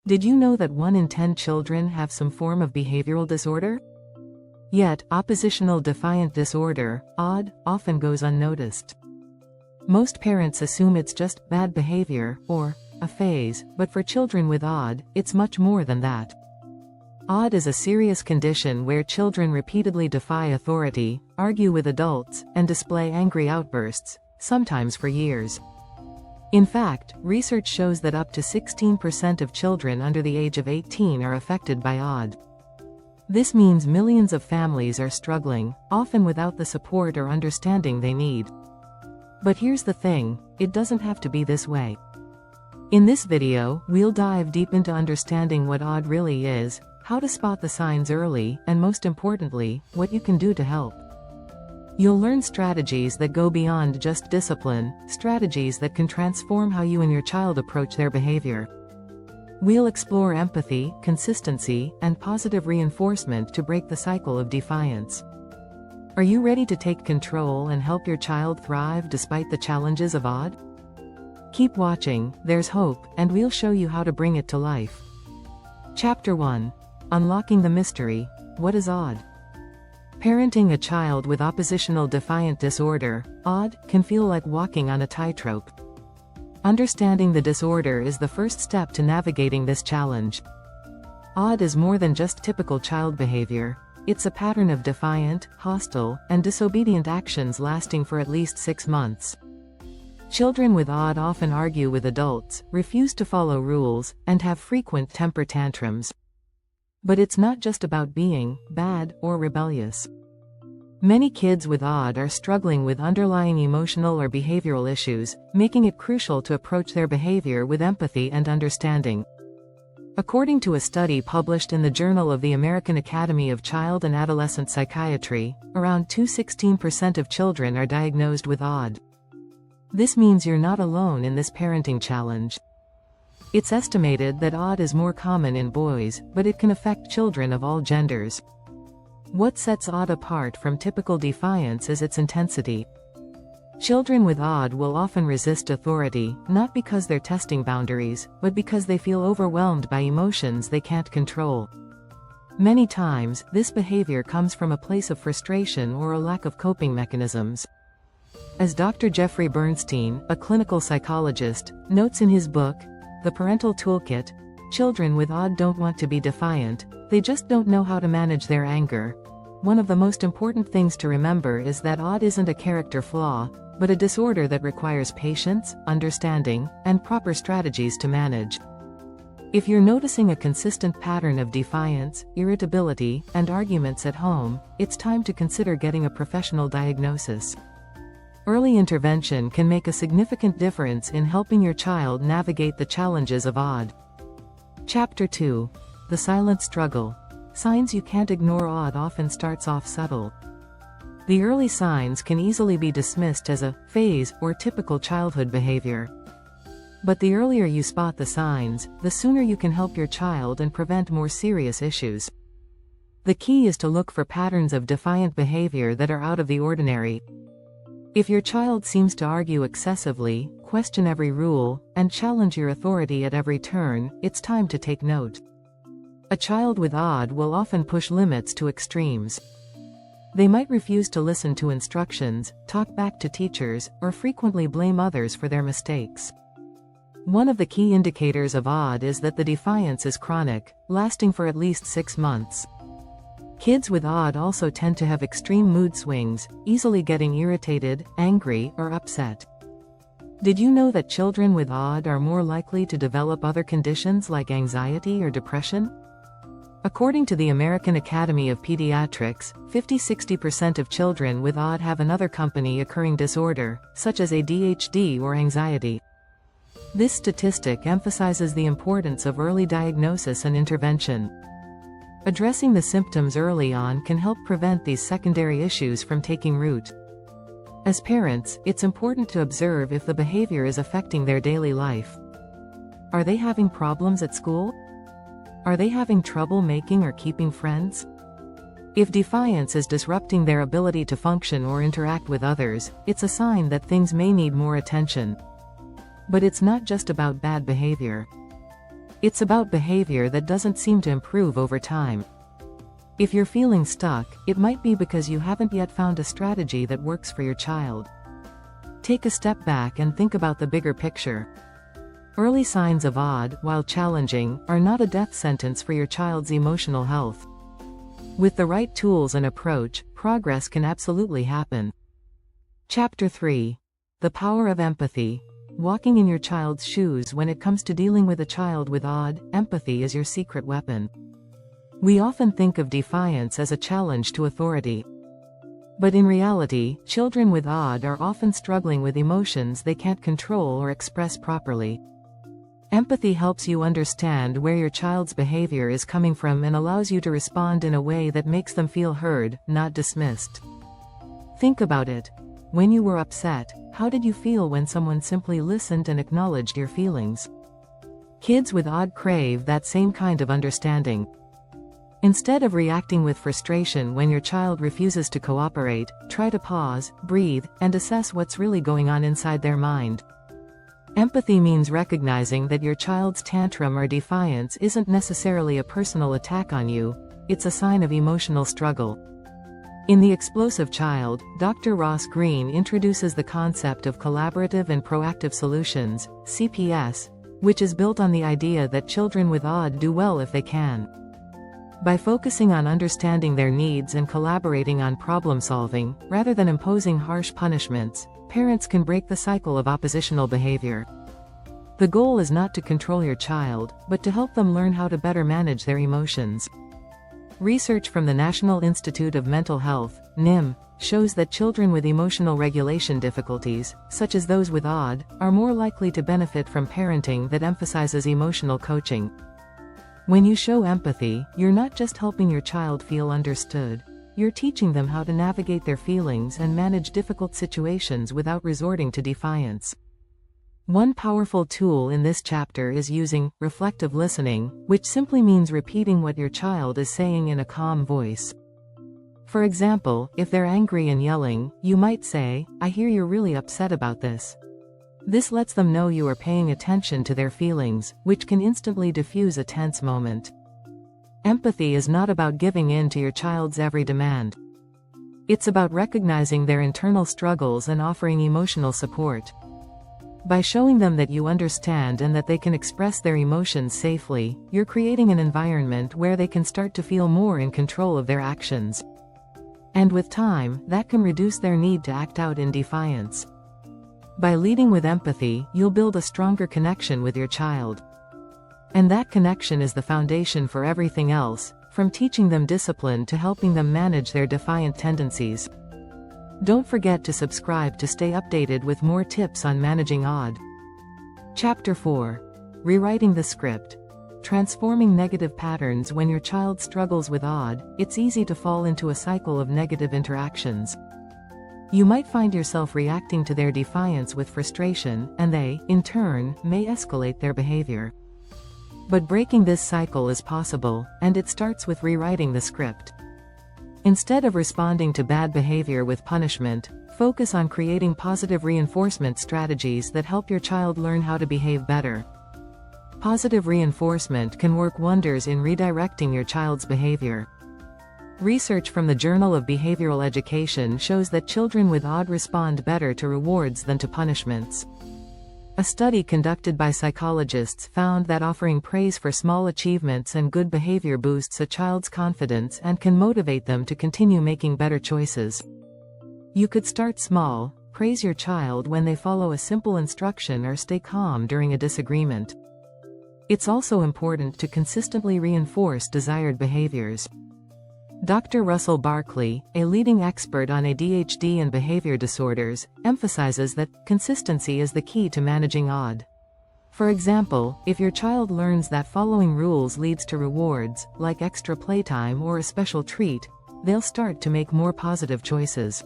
Did you know that 1 in 10 children have some form of behavioral disorder? Yet, oppositional defiant disorder, ODD, often goes unnoticed. Most parents assume it's just bad behavior, or a phase, but for children with ODD, it's much more than that. ODD is a serious condition where children repeatedly defy authority, argue with adults, and display angry outbursts, sometimes for years. In fact, research shows that up to 16% of children under the age of 18 are affected by ODD. This means millions of families are struggling, often without the support or understanding they need. But here's the thing, it doesn't have to be this way. In this video, we'll dive deep into understanding what ODD really is, how to spot the signs early, and most importantly, what you can do to help. You'll learn strategies that go beyond just discipline, strategies that can transform how you and your child approach their behavior. We'll explore empathy, consistency, and positive reinforcement to break the cycle of defiance. Are you ready to take control and help your child thrive despite the challenges of ODD? Keep watching, there's hope, and we'll show you how to bring it to life. Chapter 1. Unlocking the Mystery. What is ODD? Parenting a child with oppositional defiant disorder, ODD, can feel like walking on a tightrope. Understanding the disorder is the first step to navigating this challenge. ODD is more than just typical child behavior. It's a pattern of defiant, hostile, and disobedient actions lasting for at least 6 months. Children with ODD often argue with adults, refuse to follow rules, and have frequent temper tantrums. But it's not just about being bad or rebellious. Many kids with ODD are struggling with underlying emotional or behavioral issues, making it crucial to approach their behavior with empathy and understanding. According to a study published in the Journal of the American Academy of Child and Adolescent Psychiatry, around 16% of children are diagnosed with ODD. This means you're not alone in this parenting challenge. It's estimated that ODD is more common in boys, but it can affect children of all genders. What sets ODD apart from typical defiance is its intensity. Children with ODD will often resist authority, not because they're testing boundaries, but because they feel overwhelmed by emotions they can't control. Many times, this behavior comes from a place of frustration or a lack of coping mechanisms. As Dr. Jeffrey Bernstein, a clinical psychologist, notes in his book, The Parental Toolkit, children with ODD don't want to be defiant, they just don't know how to manage their anger. One of the most important things to remember is that ODD isn't a character flaw, but a disorder that requires patience, understanding, and proper strategies to manage. If you're noticing a consistent pattern of defiance, irritability, and arguments at home, it's time to consider getting a professional diagnosis. Early intervention can make a significant difference in helping your child navigate the challenges of ODD. Chapter 2. The Silent Struggle. Signs you can't ignore. ODD often starts off subtle. The early signs can easily be dismissed as a phase or typical childhood behavior. But the earlier you spot the signs, the sooner you can help your child and prevent more serious issues. The key is to look for patterns of defiant behavior that are out of the ordinary. If your child seems to argue excessively, question every rule, and challenge your authority at every turn, it's time to take note. A child with ODD will often push limits to extremes. They might refuse to listen to instructions, talk back to teachers, or frequently blame others for their mistakes. One of the key indicators of ODD is that the defiance is chronic, lasting for at least 6 months. Kids with ODD also tend to have extreme mood swings, easily getting irritated, angry, or upset. Did you know that children with ODD are more likely to develop other conditions like anxiety or depression? According to the American Academy of Pediatrics, 50–60% of children with ODD have another accompanying disorder, such as ADHD or anxiety. This statistic emphasizes the importance of early diagnosis and intervention. Addressing the symptoms early on can help prevent these secondary issues from taking root. As parents, it's important to observe if the behavior is affecting their daily life. Are they having problems at school? Are they having trouble making or keeping friends? If defiance is disrupting their ability to function or interact with others, it's a sign that things may need more attention. But it's not just about bad behavior. It's about behavior that doesn't seem to improve over time. If you're feeling stuck, it might be because you haven't yet found a strategy that works for your child. Take a step back and think about the bigger picture. Early signs of odd, while challenging, are not a death sentence for your child's emotional health. With the right tools and approach, progress can absolutely happen. Chapter 3. The Power of Empathy. Walking in your child's shoes. When it comes to dealing with a child with odd, empathy is your secret weapon. We often think of defiance as a challenge to authority. But in reality, children with odd are often struggling with emotions they can't control or express properly. Empathy helps you understand where your child's behavior is coming from and allows you to respond in a way that makes them feel heard, not dismissed. Think about it. When you were upset, how did you feel when someone simply listened and acknowledged your feelings? Kids with odd crave that same kind of understanding. Instead of reacting with frustration when your child refuses to cooperate, try to pause, breathe, and assess what's really going on inside their mind. Empathy means recognizing that your child's tantrum or defiance isn't necessarily a personal attack on you, it's a sign of emotional struggle. In The Explosive Child, Dr. Ross Greene introduces the concept of collaborative and proactive solutions, CPS, which is built on the idea that children with odd do well if they can. By focusing on understanding their needs and collaborating on problem solving, rather than imposing harsh punishments, parents can break the cycle of oppositional behavior. The goal is not to control your child, but to help them learn how to better manage their emotions. Research from the National Institute of Mental Health, NIM, shows that children with emotional regulation difficulties, such as those with odd, are more likely to benefit from parenting that emphasizes emotional coaching. When you show empathy, you're not just helping your child feel understood, you're teaching them how to navigate their feelings and manage difficult situations without resorting to defiance. One powerful tool in this chapter is using reflective listening, which simply means repeating what your child is saying in a calm voice. For example, if they're angry and yelling, you might say, "I hear you're really upset about this." This lets them know you are paying attention to their feelings, which can instantly diffuse a tense moment. Empathy is not about giving in to your child's every demand. It's about recognizing their internal struggles and offering emotional support. By showing them that you understand and that they can express their emotions safely, you're creating an environment where they can start to feel more in control of their actions. And with time, that can reduce their need to act out in defiance. By leading with empathy, you'll build a stronger connection with your child. And that connection is the foundation for everything else, from teaching them discipline to helping them manage their defiant tendencies. Don't forget to subscribe to stay updated with more tips on managing odd. Chapter 4. Rewriting the Script. Transforming negative patterns. When your child struggles with odd, it's easy to fall into a cycle of negative interactions. You might find yourself reacting to their defiance with frustration, and they, in turn, may escalate their behavior. But breaking this cycle is possible, and it starts with rewriting the script. Instead of responding to bad behavior with punishment, focus on creating positive reinforcement strategies that help your child learn how to behave better. Positive reinforcement can work wonders in redirecting your child's behavior. Research from the Journal of Behavioral Education shows that children with odd respond better to rewards than to punishments. A study conducted by psychologists found that offering praise for small achievements and good behavior boosts a child's confidence and can motivate them to continue making better choices. You could start small, praise your child when they follow a simple instruction or stay calm during a disagreement. It's also important to consistently reinforce desired behaviors. Dr. Russell Barkley, a leading expert on ADHD and behavior disorders, emphasizes that consistency is the key to managing odd. For example, if your child learns that following rules leads to rewards, like extra playtime or a special treat, they'll start to make more positive choices.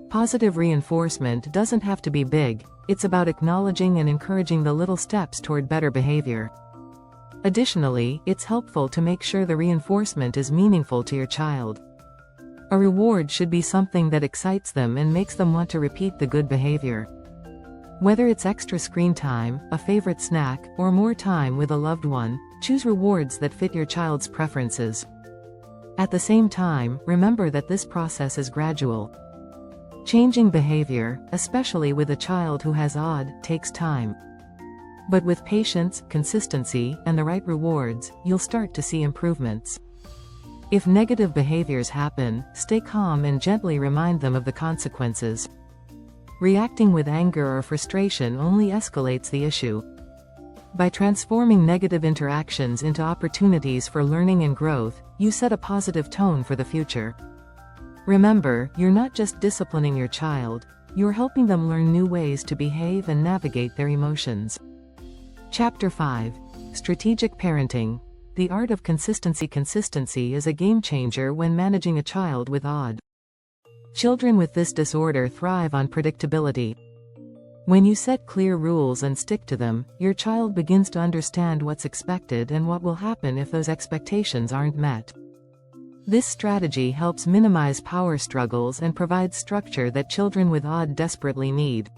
Positive reinforcement doesn't have to be big, it's about acknowledging and encouraging the little steps toward better behavior. Additionally, it's helpful to make sure the reinforcement is meaningful to your child. A reward should be something that excites them and makes them want to repeat the good behavior. Whether it's extra screen time, a favorite snack, or more time with a loved one, choose rewards that fit your child's preferences. At the same time, remember that this process is gradual. Changing behavior, especially with a child who has odd, takes time. But with patience, consistency, and the right rewards, you'll start to see improvements. If negative behaviors happen, stay calm and gently remind them of the consequences. Reacting with anger or frustration only escalates the issue. By transforming negative interactions into opportunities for learning and growth, you set a positive tone for the future. Remember, you're not just disciplining your child, you're helping them learn new ways to behave and navigate their emotions. Chapter 5. Strategic Parenting. The Art of Consistency. Consistency is a game changer when managing a child with OD. Children with this disorder thrive on predictability. When you set clear rules and stick to them, your child begins to understand what's expected and what will happen if those expectations aren't met. This strategy helps minimize power struggles and provides structure that children with OD desperately need.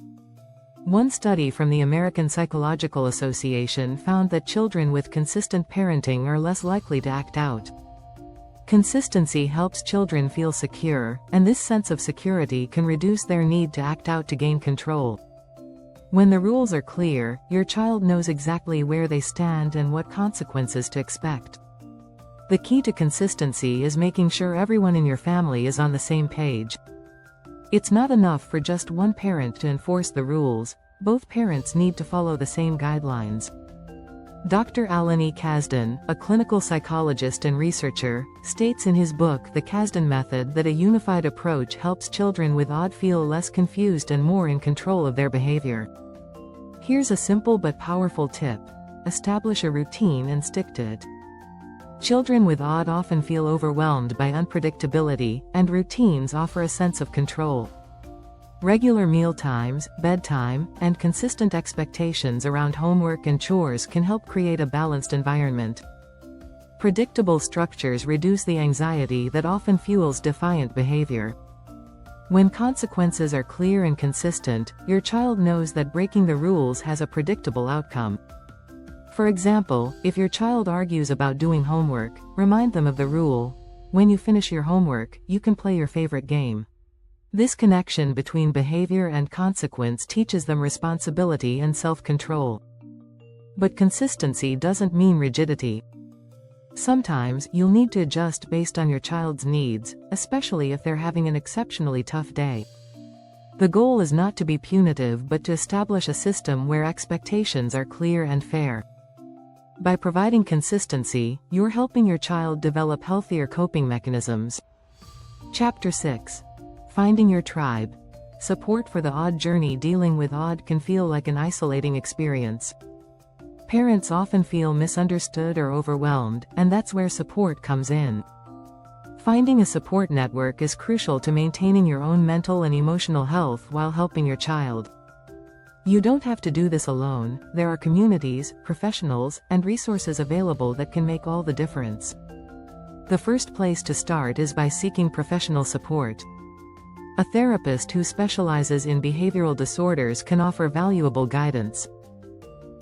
One study from the American Psychological Association found that children with consistent parenting are less likely to act out. Consistency helps children feel secure, and this sense of security can reduce their need to act out to gain control. When the rules are clear, your child knows exactly where they stand and what consequences to expect. The key to consistency is making sure everyone in your family is on the same page. It's not enough for just one parent to enforce the rules, both parents need to follow the same guidelines. Dr. Alan E. Kasdan, a clinical psychologist and researcher, states in his book The Kasdan Method that a unified approach helps children with OD feel less confused and more in control of their behavior. Here's a simple but powerful tip: establish a routine and stick to it. Children with OD often feel overwhelmed by unpredictability, and routines offer a sense of control. Regular meal times, bedtime, and consistent expectations around homework and chores can help create a balanced environment. Predictable structures reduce the anxiety that often fuels defiant behavior. When consequences are clear and consistent, your child knows that breaking the rules has a predictable outcome. For example, if your child argues about doing homework, remind them of the rule: when you finish your homework, you can play your favorite game. This connection between behavior and consequence teaches them responsibility and self-control. But consistency doesn't mean rigidity. Sometimes, you'll need to adjust based on your child's needs, especially if they're having an exceptionally tough day. The goal is not to be punitive but to establish a system where expectations are clear and fair. By providing consistency, you're helping your child develop healthier coping mechanisms. Chapter 6. Finding Your Tribe. Support for the OD journey. Dealing with OD can feel like an isolating experience. Parents often feel misunderstood or overwhelmed, and that's where support comes in. Finding a support network is crucial to maintaining your own mental and emotional health while helping your child. You don't have to do this alone. There are communities, professionals, and resources available that can make all the difference. The first place to start is by seeking professional support. A therapist who specializes in behavioral disorders can offer valuable guidance.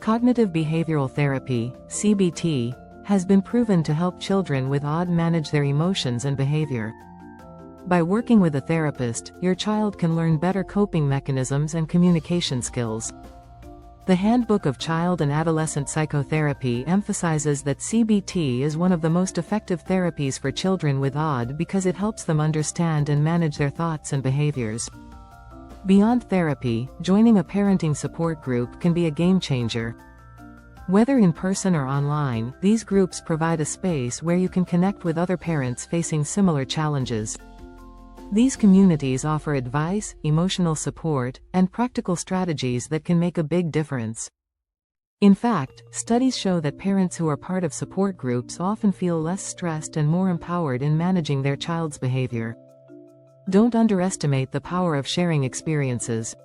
Cognitive behavioral therapy, CBT, has been proven to help children with OD manage their emotions and behavior. By working with a therapist, your child can learn better coping mechanisms and communication skills. The Handbook of Child and Adolescent Psychotherapy emphasizes that CBT is one of the most effective therapies for children with OD because it helps them understand and manage their thoughts and behaviors. Beyond therapy, joining a parenting support group can be a game changer. Whether in person or online, these groups provide a space where you can connect with other parents facing similar challenges. These communities offer advice, emotional support, and practical strategies that can make a big difference. In fact, studies show that parents who are part of support groups often feel less stressed and more empowered in managing their child's behavior. Don't underestimate the power of sharing experiences.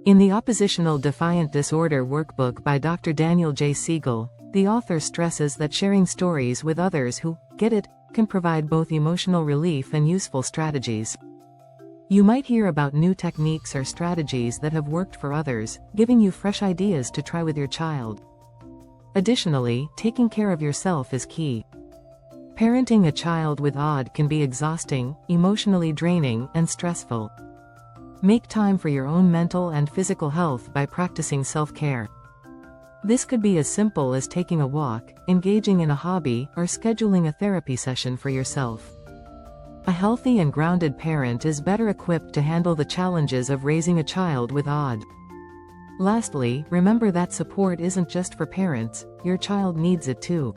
In the Oppositional Defiant Disorder workbook by Dr. Daniel J. Siegel, the author stresses that sharing stories with others who get it can provide both emotional relief and useful strategies. You might hear about new techniques or strategies that have worked for others, giving you fresh ideas to try with your child. Additionally, taking care of yourself is key. Parenting a child with odd can be exhausting, emotionally draining, and stressful. Make time for your own mental and physical health by practicing self-care. This could be as simple as taking a walk, engaging in a hobby, or scheduling a therapy session for yourself. A healthy and grounded parent is better equipped to handle the challenges of raising a child with odd. Lastly, remember that support isn't just for parents, your child needs it too.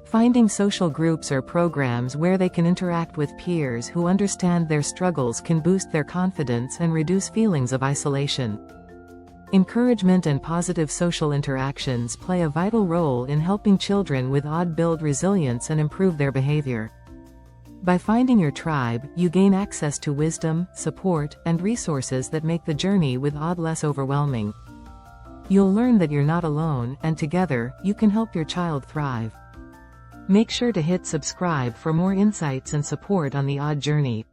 Finding social groups or programs where they can interact with peers who understand their struggles can boost their confidence and reduce feelings of isolation. Encouragement and positive social interactions play a vital role in helping children with odd build resilience and improve their behavior. By finding your tribe, you gain access to wisdom, support, and resources that make the journey with odd less overwhelming. You'll learn that you're not alone, and together, you can help your child thrive. Make sure to hit subscribe for more insights and support on the odd journey.